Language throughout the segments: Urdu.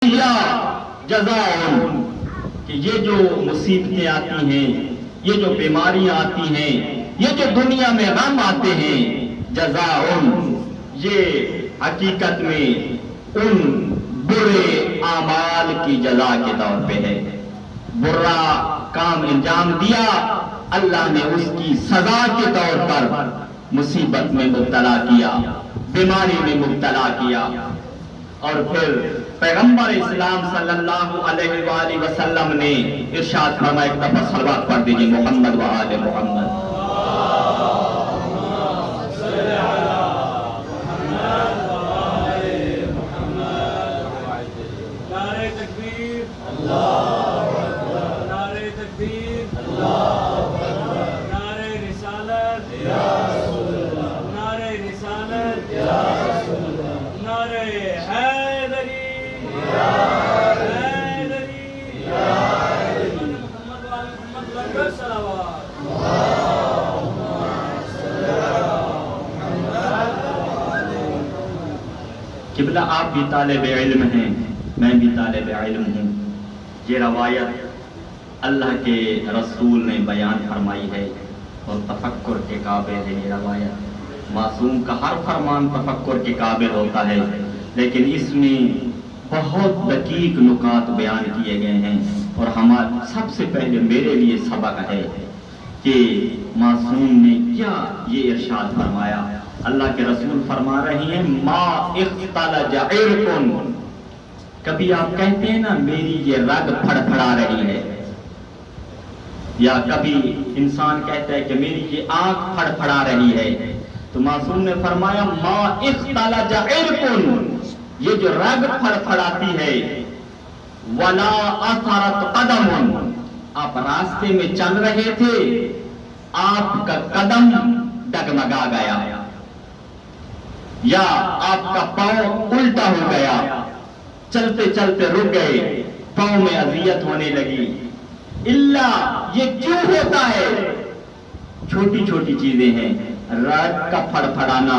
جزاء، کہ یہ جو مصیبتیں آتی ہیں، یہ جو بیماریاں آتی ہیں، یہ جو دنیا میں غم آتے ہیں، جزاء، یہ حقیقت میں ان برے اعمال کی جزا کے طور پہ ہے۔ برا کام انجام دیا، اللہ نے اس کی سزا کے طور پر مصیبت میں مبتلا کیا، بیماری میں مبتلا کیا۔ اور پھر پیغمبر اسلام صلی اللہ علیہ وآلہ وسلم نے ارشاد فرمایا، ایک دفعہ صلوات پڑھ دیجئے محمد و آل محمد۔ قبلہ آپ بھی طالب علم ہیں، میں بھی طالب علم ہوں۔ یہ روایت اللہ کے رسول نے بیان فرمائی ہے اور تفکر کے قابل ہے۔ یہ روایت، معصوم کا ہر فرمان تفکر کے قابل ہوتا ہے، لیکن اس میں بہت دقیق نکات بیان کیے گئے ہیں۔ اور ہمارا سب سے پہلے میرے لیے سبق ہے کہ معصوم نے کیا یہ ارشاد فرمایا۔ اللہ کے رسول فرما رہی ہیں، ما اختلج عرق، کبھی آپ کہتے ہیں نا میری یہ رگ پھڑ پھڑا رہی ہے، یا کبھی انسان کہتا ہے کہ میری یہ آنکھ پھڑ پھڑا رہی ہے، تو معصوم نے فرمایا ما اختلج عرق، یہ جو رگ پھڑ پھڑاتی ہے، ولا اثرت قدم، آپ راستے میں چل رہے تھے، آپ کا قدم ڈگمگا گیا، یا آپ کا پاؤں الٹا ہو گیا، چلتے چلتے رک گئے، پاؤں میں اذیت ہونے لگی۔ اللہ یہ کیوں ہوتا ہے؟ چھوٹی چھوٹی چیزیں ہیں، رگ کا پھڑ پھڑانا،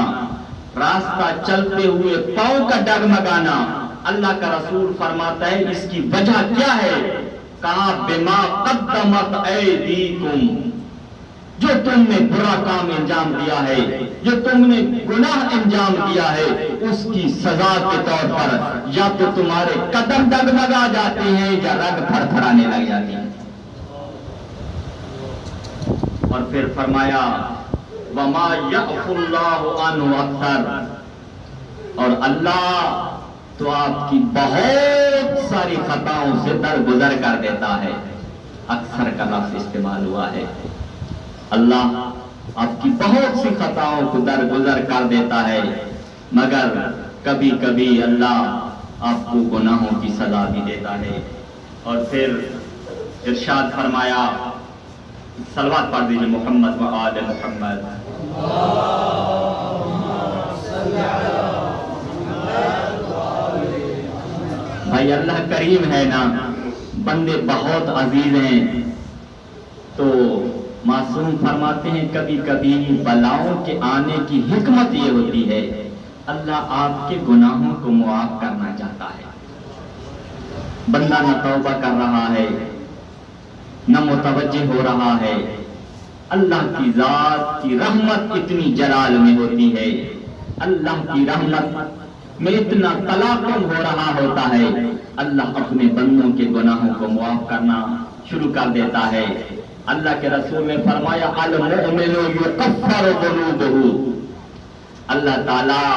راستہ چلتے ہوئے پاؤں کا ڈگمگانا۔ اللہ کا رسول فرماتا ہے اس کی وجہ کیا ہے؟ کہا بما قدمت ایدیکم، جو تم نے برا کام انجام دیا ہے، جو تم نے گناہ انجام دیا ہے، اس کی سزا کے طور پر یا تو تمہارے قدم ڈگمگا جاتے ہیں یا رگ پھڑ پھڑانے لگ جاتی ہیں۔ اور پھر فرمایا وما یعفو اللہ عنہ اکثر، اور اللہ تو آپ کی بہت ساری خطاؤں سے درگزر کر دیتا ہے۔ اکثر کا لفظ استعمال ہوا ہے، اللہ آپ کی بہت سی خطاؤں کو درگزر کر دیتا ہے، مگر کبھی کبھی اللہ آپ کو گناہوں کی سزا بھی دیتا ہے۔ اور پھر ارشاد فرمایا، صلوات پڑھ دیجئے محمد و آل محمد۔ بھائی اللہ کریم ہے نا، بندے بہت عزیز ہیں، تو معصوم فرماتے ہیں کبھی کبھی بلاؤں کے آنے کی حکمت یہ ہوتی ہے، اللہ آپ کے گناہوں کو معاف کرنا چاہتا ہے۔ بندہ نہ توبہ کر رہا ہے، نہ متوجہ ہو رہا ہے، اللہ کی ذات کی رحمت اتنی جلال میں ہوتی ہے، اللہ کی رحمت میں اتنا تلاقم ہو رہا ہوتا ہے، اللہ اپنے بندوں کے گناہوں کو معاف کرنا شروع کر دیتا ہے۔ اللہ کے رسول نے فرمایا المؤمن یکفر ذنوبہ، اللہ تعالیٰ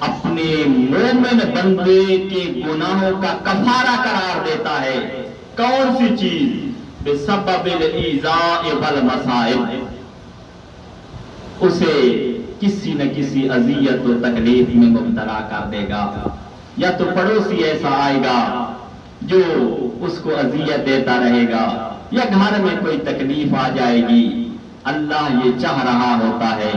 اپنے مومن بندے کے گناہوں کا کفارہ قرار دیتا ہے۔ کون سی چیز؟ بسبب الایذاء والمصائب، اسے کسی نہ کسی اذیت و تکلیف میں مبتلا کر دے گا، یا تو پڑوسی ایسا آئے گا جو اس کو اذیت دیتا رہے گا، یا گھر میں کوئی تکلیف آ جائے گی۔ اللہ یہ چاہ رہا ہوتا ہے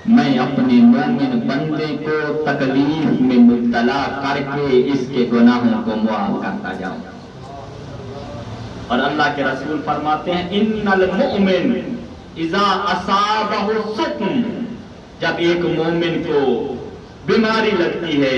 میں اپنے مومن بندے کو تکلیف میں مبتلا کر کے اس کے گناہوں کو معاف کرتا جاؤں۔ اور اللہ کے رسول فرماتے ہیں ان المؤمن اذا اصابہ سقم، جب ایک مومن کو بیماری لگتی ہے،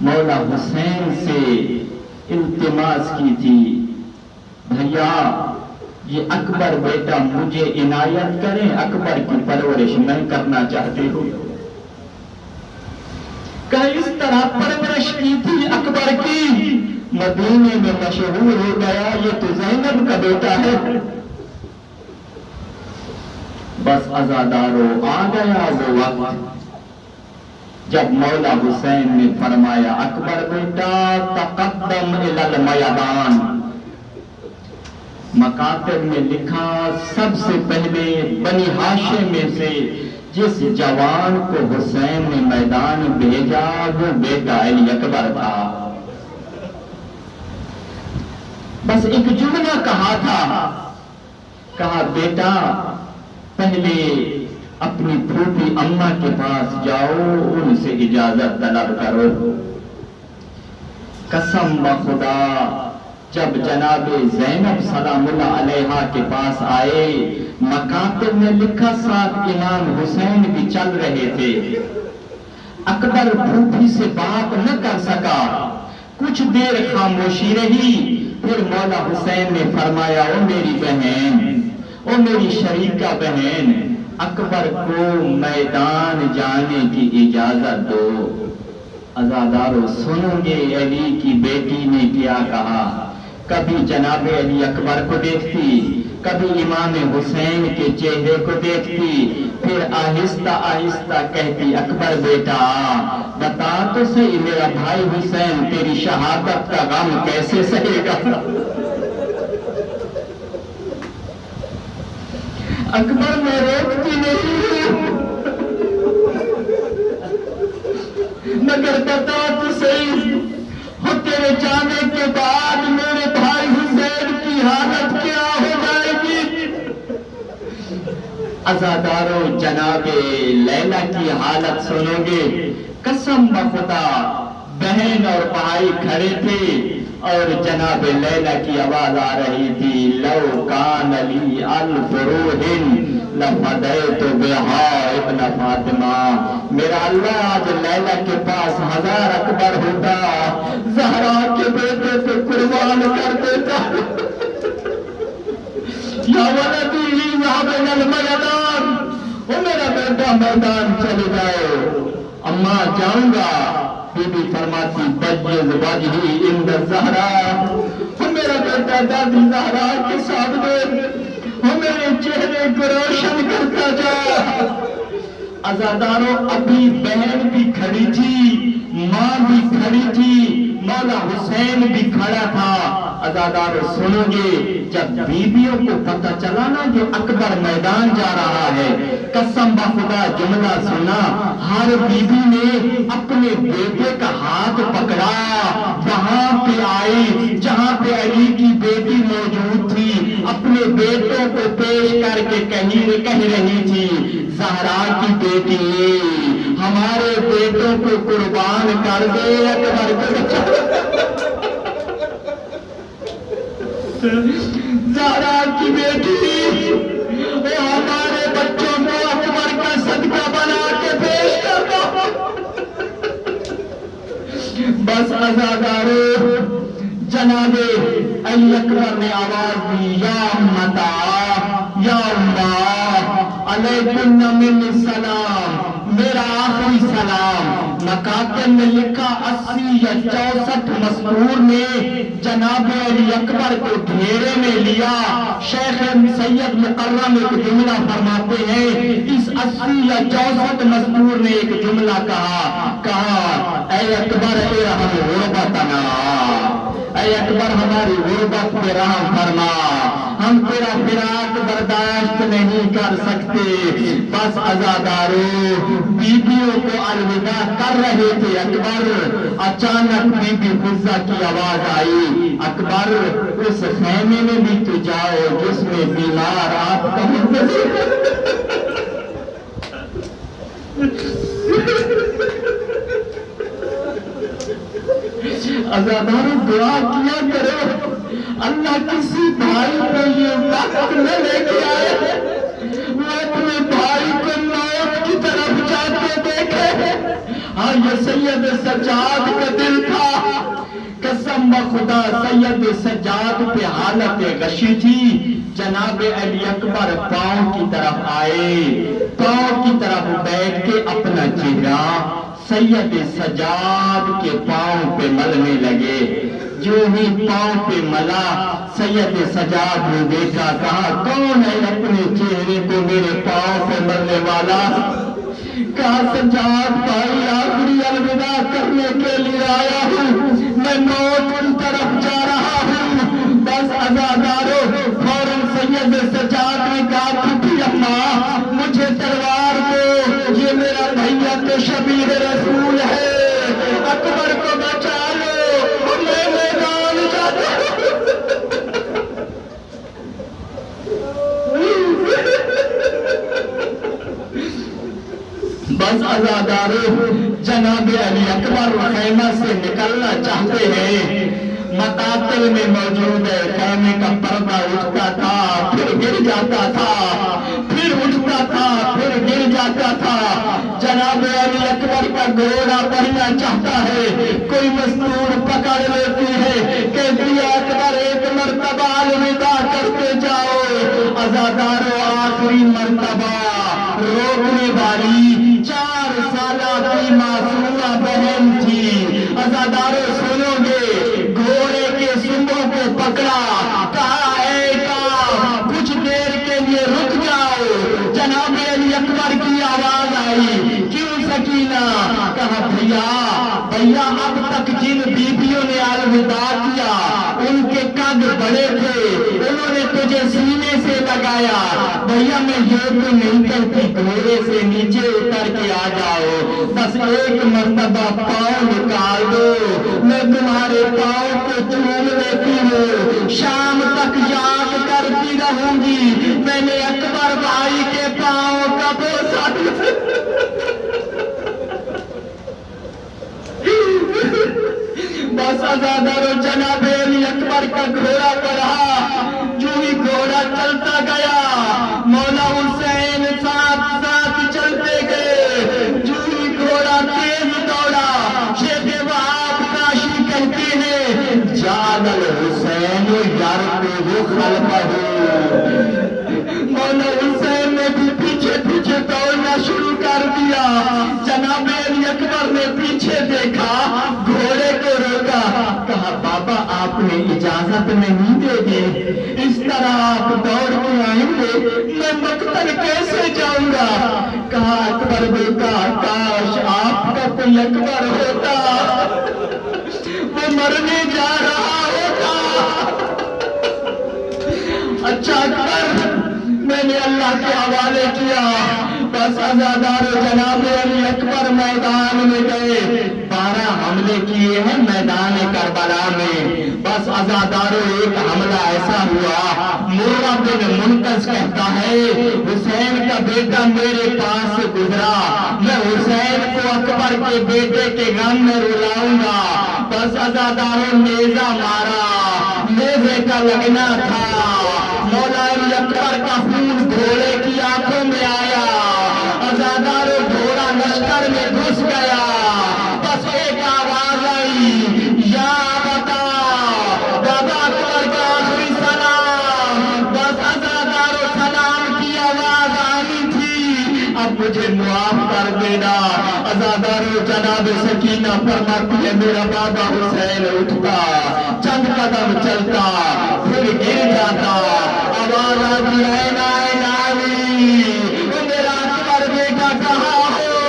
مولا حسین سے التماس کی تھی، بھیا یہ اکبر بیٹا مجھے عنایت کریں، اکبر کی پرورش میں کرنا چاہتی ہوں۔ کہ اس طرح پرورش کی تھی اکبر کی، مدینے میں مشہور ہو گیا یہ تو زینب کا بیٹا ہے۔ بس عزادارو آ گیا وہ وقت جب مولا حسین نے فرمایا اکبر بیٹا تقدم الی المیدان۔ مکاتب میں لکھا سب سے پہلے بنی ہاشم میں سے جس جوان کو حسین نے میدان بھیجا وہ بیٹا علی اکبر تھا۔ بس ایک جملہ کہا تھا، کہا بیٹا پہلے اپنی پھوپھی اماں کے پاس جاؤ، ان سے اجازت طلب کرو۔ قسم بخدا جب جناب زینب سلام اللہ علیہا کے پاس آئے، مکاتب میں لکھا ساتھ امام حسین بھی چل رہے تھے، اکبر پھوپھی سے بات نہ کر سکا، کچھ دیر خاموشی رہی، پھر مولا حسین نے فرمایا او میری بہن، او میری شریکہ بہن، اکبر کو میدان جانے کی اجازت دو۔ عزادارو سنو گے علی کی بیٹی نے کیا کہا، کبھی جناب علی اکبر کو دیکھتی، کبھی امام حسین کے چہرے کو دیکھتی، پھر آہستہ آہستہ کہتی اکبر بیٹا بتا تو صحیح میرا بھائی حسین تیری شہادت کا غم کیسے سہے گا۔ اکبر میں روکتی نہیں ہوں مگر بتا تو صحیح ہو تیرے جانے کے بعد میرے بھائی حسین کی حالت کیا ہو جائے گی۔ عزادارو جناب لیلا کی حالت سنو گے، قسم بخدا بہن اور بھائی کھڑے تھے اور جناب لیلا کی آواز آ رہی تھی لو کان لی الف روح لفدیت بہا ابن فاطمہ، میرا اللہ آج لیلا کے پاس 1000 اکبر ہوتا زہرا کے بیٹے کو قربان کر دیتا۔ یا ولدی اذهب الى المیدان، وہ میرا بیٹا میدان چلے جاؤ۔ اماں جاؤں گا، بی بی فرماتی بجز وجہی عند الزہرا، وہ میرا بیٹا دادی زہرا کے سامنے وہ میرے چہرے کو روشن کرتا جا۔ عزادارو ابھی بہن بھی کھڑی تھی، ماں بھی کھڑی تھی، مولا حسین بھی کھڑا تھا۔ عزادارو سنو گے جب بیویوں کو پتہ چلا نا کہ اکبر میدان جا رہا ہے، قسم بخدا جملہ سنا، ہر بیوی نے اپنے بیٹے کا ہاتھ پکڑا، وہاں پہ آئی جہاں پہ علی کی بیٹی موجود تھی، اپنے بیٹوں کو پیش کر کے کہہ رہی تھی زہرا کی بیٹی ہمارے بیٹوں کو قربان کر دے اکبر کو۔ زہرا کی بیٹی وہ ہمارے بچوں کو اکبر کا صدقہ بنا کے پیش کر دو۔ بس عزادارو جناب علی اکبر نے آواز دی یا امتا یا اماں علیکم من السلام، میرا آخری سلام۔ مکاتب میں لکھا 80 یا 64 مذکور نے جناب علی اکبر کو گھیرے میں لیا۔ شیخ سید مکرم ایک جملہ فرماتے ہیں، اس 80 یا 64 مذکور نے ایک جملہ کہا اے اکبر ارحم غربتنا، اے اکبر ہماری غربت پہ رحم فرما، ہم تیرا فراق برداشت نہیں کر سکتے۔ بس عزادارو بیویوں کو الوداع کر رہے تھے اکبر، اچانک بی بی حفصہ کی آواز آئی اکبر اس خیمے میں بھی تو جاؤ جس میں بیمار آپ کا منتظر۔ عزادارو دعا کیا کرو اللہ کسی بھائی کو یہ وقت نہ لے کے آئے وہ اپنے بھائی کو موت کی طرف جاتے دیکھے۔ ہاں یہ صحیح سید سجاد کا دل تھا. قسم بخدا سید سجاد پہ حالت غشی تھی. جناب علی اکبر پاؤں کی طرف آئے, پاؤں کی طرف بیٹھ کے اپنا چہرہ سید سجاد کے پاؤں پہ ملنے لگے. جو ہی پاؤں پہ ملا, سید سجاد نے دیکھا, کہا کون ہے اپنے چہرے کو میرے پاؤں پہ ملنے والا؟ کہا سجاد بھائی آخری الوداع کرنے کے لیے آیا ہوں, میں موت کی طرف جا رہا ہوں. بس عزادارو, فوراً سید سجاد نے کہا پھپھی اماں مجھے تلوار دو, یہ میرا بھیا تو شبیہ رسول ہے, اکبر کو بچا لو, میں میدان جاتا ہوں. بس عزادارو, جناب علی اکبر خیمہ سے نکلنا چاہتے ہیں, مقاتل میں موجود ہے. خیمے کا پردہ اٹھتا تھا, پھر گر جاتا تھا, پھر اٹھتا تھا, پھر گر جاتا تھا. جناب علی اکبر کا گھوڑا بڑھنا چاہتا ہے, کوئی مستور پکڑ لیتی ہے, کہتی ہے اکبر ایک مرتبہ الوداع کرتے جاؤ. عزادارو آخری مرتبہ روکنے والی 4 سالہ کی معصومہ بہن تھی. عزادارو سنو گے, گھوڑے کے سنگوں کو پکڑا, کہا اے کاف کچھ دیر کے لیے رک جاؤ. جناب علی اکبر کی آواز آئی, کیوں سکینہ؟ کہا بھیا اب تک جن بیویوں نے الوداع کیا ان کے قد بڑے تھے, انہوں نے تجھے سینے سے لگایا. بھیا میں یہ تو نہیں کہتی گھوڑے سے نیچے اتر کے آ جاؤ, بس ایک مرتبہ پاؤں نکال دو, میں تمہارے پاؤں کو چوم لیتی ہوں, شام تک یاد کرتی رہوں گی میں نے اکبر بھائی کے پاؤں کا بوسہ. بس عزادارو جناب علی اکبر کا گھوڑا بڑھا, جو ہی گھوڑا چلتا گیا مولا حسین ساتھ ساتھ چلتے گئے. جو ہی گھوڑا تیز دوڑا, شیخ وہاب کاشی کہتے ہیں جعل الحسین یرکض خلفہ, مولا حسین نے بھی پیچھے پیچھے دوڑنا شروع کر دیا. جناب علی اکبر نے پیچھے دیکھا, گھوڑے کو روکا, کہا بابا آپ نے اجازت نہیں دے دی, اس طرح آپ دوڑ کے آئیں گے میں مقتل کیسے جاؤں گا؟ کہا اکبر بیٹا کاش آپ کا کوئی اکبر ہوتا, وہ مرنے جا رہا ہوتا. اچھا اکبر میں نے اللہ کے حوالے کیا. بس عزادارو جناب علی اکبر میدان میں گئے, 12 حملے کیے ہیں میدان کربلا میں. بس عزادارو ایک حملہ ایسا ہوا, مرہ بن منقذ کہتا ہے حسین کا بیٹا میرے پاس سے گزرا, میں حسین کو اکبر کے بیٹے کے غم میں رلاؤں گا. بس عزادارو نیزہ مارا, نیزے کا لگنا تھا, مولا علی اکبر کا خون گھوڑے کی آنکھوں میں آیا. عزادارو گھوڑا لشکر میں گھس گیا. بس ایک آواز آئی, یا بتا بابا اکبر کا آخری سلام. بس عزادارو سلام کی آواز آنی تھی, اب مجھے معاف کر دینا. عزادارو جناب سکینہ فرماتی ہے میرا بابا حسین اٹھتا, چند قدم چلتا, پھر گر جاتا, آواز آتی ہے نائن آلی, میرا اکبر بیٹا کہاں ہو؟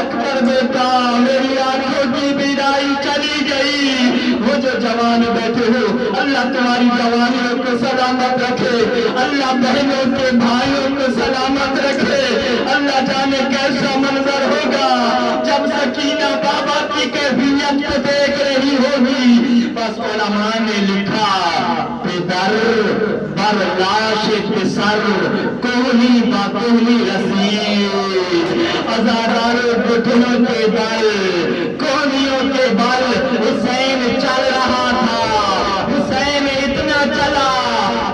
اکبر بیٹا میری آنکھوں کی بیدائی چلی گئی. وہ جو جوان بیٹھے ہو اللہ تمہاری جوانیوں کو سلامت رکھے, اللہ بہنوں کے بھائیوں کو سلامت رکھے. اللہ جانے کیسا منظر ہوگا جب سکینہ بابا کی کیفیت کو دیکھ رہی ہوگی. بس علماء نے لکھا پدر بر لاش پسر کوہنی با کوہنی رسید. عزادارو گھٹنوں کے بل کوہنیوں کے بل حسین چل رہا تھا. حسین اتنا چلا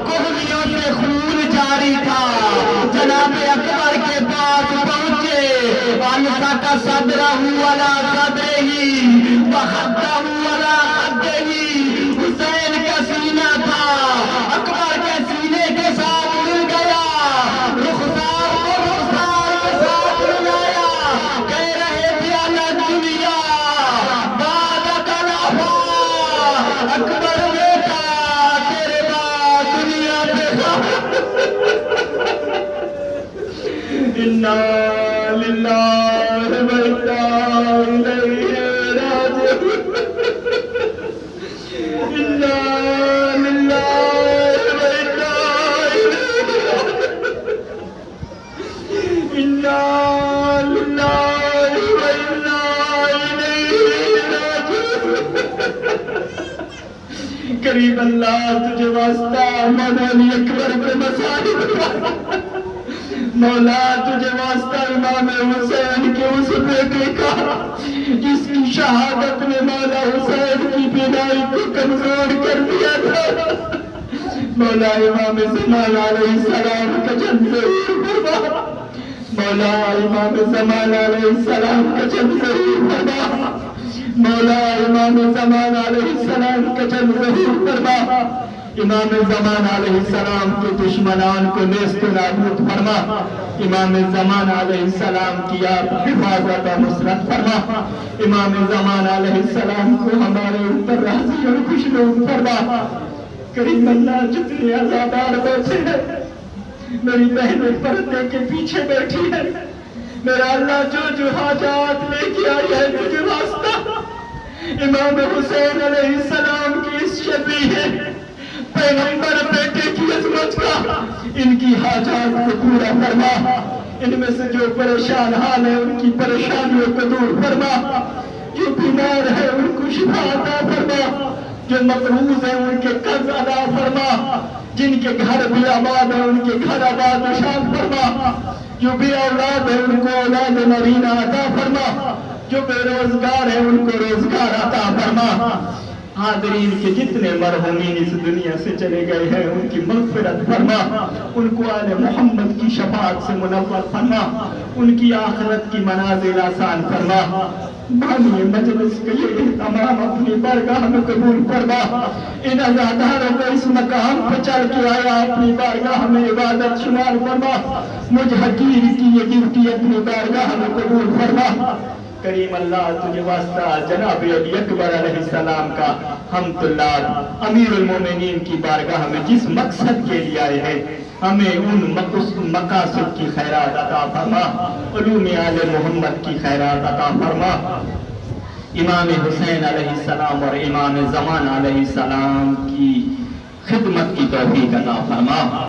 کوہنیوں سے خون جاری تھا. جناب اکبر کے پاس پہنچے, انسا کا صدرہ ولا صدر انا للہ و انا الیہ راجعون انا للہ و انا انا للہ و انا الیہ راجعون۔ کریم اللہ تجھے واسطہ مولا علی اکبر کے مصائب، مولا تجھے واسطہ امام حسین کے اس بیٹے کا جس کی شہادت نے مولا حسین کی بینائی کو کمزور کر دیا تھا، مولا امام زمان علیہ السلام کا جنم ظہور فرما، مولا امام زمان علیہ السلام کا جنم ظہور فرما، مولا امام زمان علیہ السلام کا جنم ظہور فرما، امام زمان علیہ السلام کے دشمنان کو نیست و نابود فرما، امام زمان علیہ السلام کی آپ حفاظت و نصرت فرما، امام زمان علیہ السلام کو ہمارے اوپر راضی اور خوشنود فرما۔ کریم اللہ جتنے عزادار بیٹھے ہیں، میری بہنیں پردے کے پیچھے بیٹھی ہے، میرا اللہ جو حاجات لے کے آئی ہے تجھے واسطہ امام حسین علیہ السلام کی اس شبیہ پیغمبر بیٹے کی عظمت کا ان کی حاجات کو پورا فرما، ان میں سے جو پریشان حال ہے ان کی پریشانیوں کو دور فرما، جو بیمار ہے ان کو شفا عطا فرما، جو مقروض ہیں ان کے قرض ادا فرما، جن کے گھر بھی آباد ہیں ان کے گھر آباد و شاد فرما، جو بے اولاد ہیں ان کو اولاد نرینہ عطا فرما، جو بے روزگار ہیں ان کو روزگار عطا فرما۔ حاضرین کے جتنے مرحومین اس دنیا سے چلے گئے ہیں ان کی مغفرت فرما، ان کو آل محمد کی شفاعت سے منور فرما، ان کی آخرت کی منازل آسان فرما۔ بانی مجلس کے یہ تمام اپنی بارگاہ میں قبول فرما، ان عزاداروں کو اس مقام پہ چل کے آیا اپنی بارگاہ میں عبادت شمار فرما، مجھ حقیر کی یہ ڈیوٹی اپنی بارگاہ میں قبول فرما۔ کریم اللہ تجھے واسطہ جناب علی اکبر علیہ السلام کا حمد اللہ امیر المومنین کی بارگاہ میں جس مقصد کے لیے آئے ہیں ہمیں ان مقاصد کی خیرات عطا فرما، علوم آل محمد کی خیرات عطا فرما، امام حسین علیہ السلام اور امام زمان علیہ السلام کی خدمت کی توفیق عطا فرما۔